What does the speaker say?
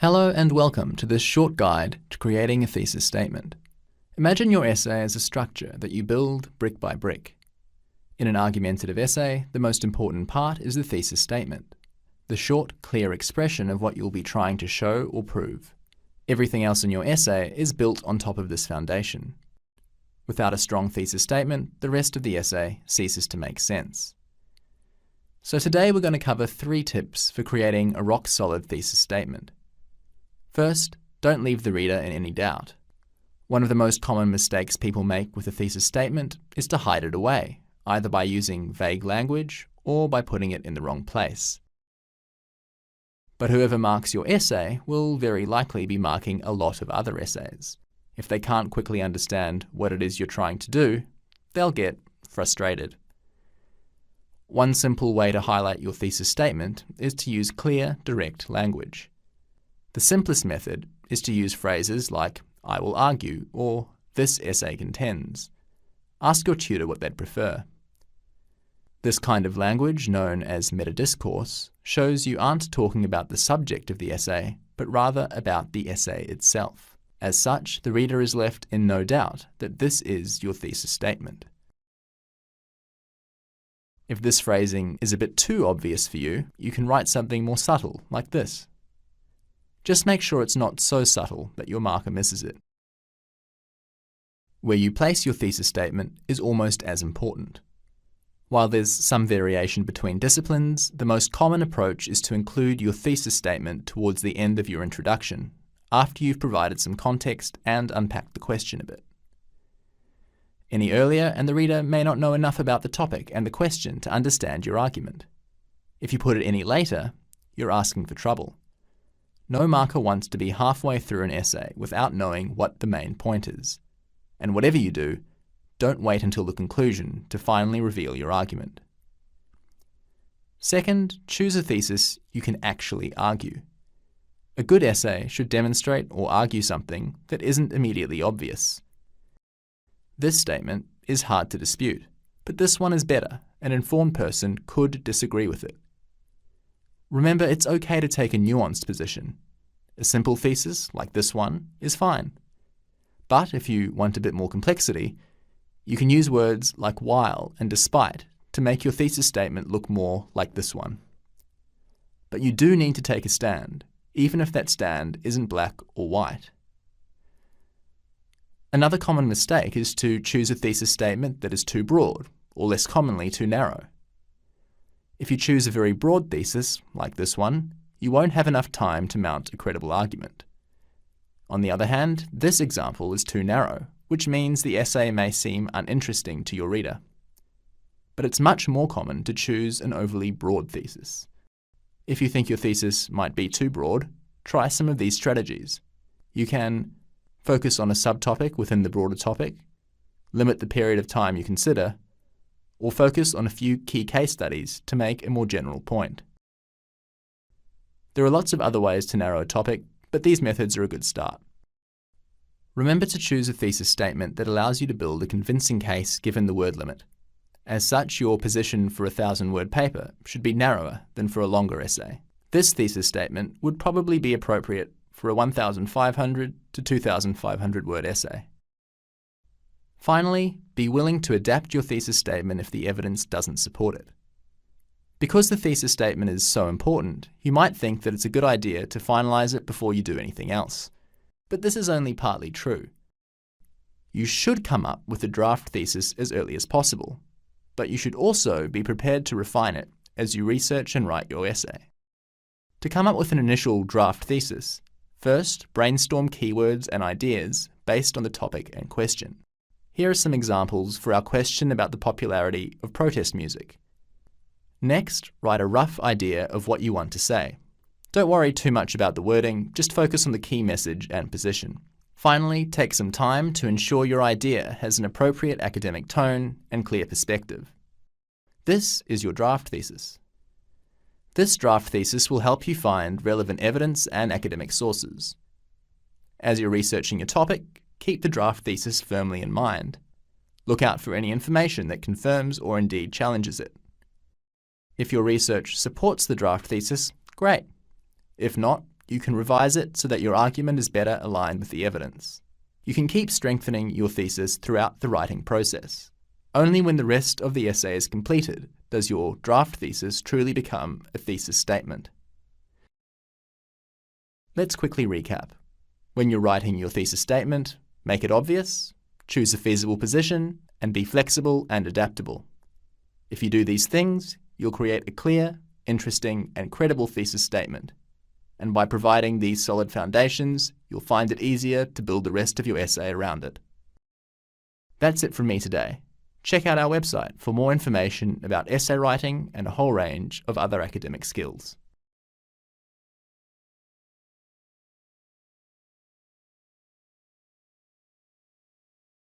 Hello and welcome to this short guide to creating a thesis statement. Imagine your essay as a structure that you build brick by brick. In an argumentative essay, the most important part is the thesis statement, the short, clear expression of what you'll be trying to show or prove. Everything else in your essay is built on top of this foundation. Without a strong thesis statement, the rest of the essay ceases to make sense. So today we're going to cover 3 tips for creating a rock-solid thesis statement. First, don't leave the reader in any doubt. One of the most common mistakes people make with a thesis statement is to hide it away, either by using vague language or by putting it in the wrong place. But whoever marks your essay will very likely be marking a lot of other essays. If they can't quickly understand what it is you're trying to do, they'll get frustrated. One simple way to highlight your thesis statement is to use clear, direct language. The simplest method is to use phrases like, "I will argue," or "this essay contends." Ask your tutor what they'd prefer. This kind of language, known as meta-discourse, shows you aren't talking about the subject of the essay, but rather about the essay itself. As such, the reader is left in no doubt that this is your thesis statement. If this phrasing is a bit too obvious for you, you can write something more subtle, like this. Just make sure it's not so subtle that your marker misses it. Where you place your thesis statement is almost as important. While there's some variation between disciplines, the most common approach is to include your thesis statement towards the end of your introduction, after you've provided some context and unpacked the question a bit. Any earlier, and the reader may not know enough about the topic and the question to understand your argument. If you put it any later, you're asking for trouble. No marker wants to be halfway through an essay without knowing what the main point is. And whatever you do, don't wait until the conclusion to finally reveal your argument. Second, choose a thesis you can actually argue. A good essay should demonstrate or argue something that isn't immediately obvious. This statement is hard to dispute, but this one is better. An informed person could disagree with it. Remember, it's okay to take a nuanced position. A simple thesis, like this one, is fine. But if you want a bit more complexity, you can use words like while and despite to make your thesis statement look more like this one. But you do need to take a stand, even if that stand isn't black or white. Another common mistake is to choose a thesis statement that is too broad, or less commonly too narrow. If you choose a very broad thesis, like this one, you won't have enough time to mount a credible argument. On the other hand, this example is too narrow, which means the essay may seem uninteresting to your reader. But it's much more common to choose an overly broad thesis. If you think your thesis might be too broad, try some of these strategies. You can focus on a subtopic within the broader topic, limit the period of time you consider, or focus on a few key case studies to make a more general point. There are lots of other ways to narrow a topic, but these methods are a good start. Remember to choose a thesis statement that allows you to build a convincing case given the word limit. As such, your position for a 1,000-word paper should be narrower than for a longer essay. This thesis statement would probably be appropriate for a 1,500 to 2,500-word essay. Finally, be willing to adapt your thesis statement if the evidence doesn't support it. Because the thesis statement is so important, you might think that it's a good idea to finalize it before you do anything else. But this is only partly true. You should come up with a draft thesis as early as possible, but you should also be prepared to refine it as you research and write your essay. To come up with an initial draft thesis, first brainstorm keywords and ideas based on the topic and question. Here are some examples for our question about the popularity of protest music. Next, write a rough idea of what you want to say. Don't worry too much about the wording, just focus on the key message and position. Finally, take some time to ensure your idea has an appropriate academic tone and clear perspective. This is your draft thesis. This draft thesis will help you find relevant evidence and academic sources. As you're researching your topic, keep the draft thesis firmly in mind. Look out for any information that confirms or indeed challenges it. If your research supports the draft thesis, great. If not, you can revise it so that your argument is better aligned with the evidence. You can keep strengthening your thesis throughout the writing process. Only when the rest of the essay is completed does your draft thesis truly become a thesis statement. Let's quickly recap. When you're writing your thesis statement, make it obvious, choose a feasible position, and be flexible and adaptable. If you do these things, you'll create a clear, interesting, and credible thesis statement. And by providing these solid foundations, you'll find it easier to build the rest of your essay around it. That's it from me today. Check out our website for more information about essay writing and a whole range of other academic skills.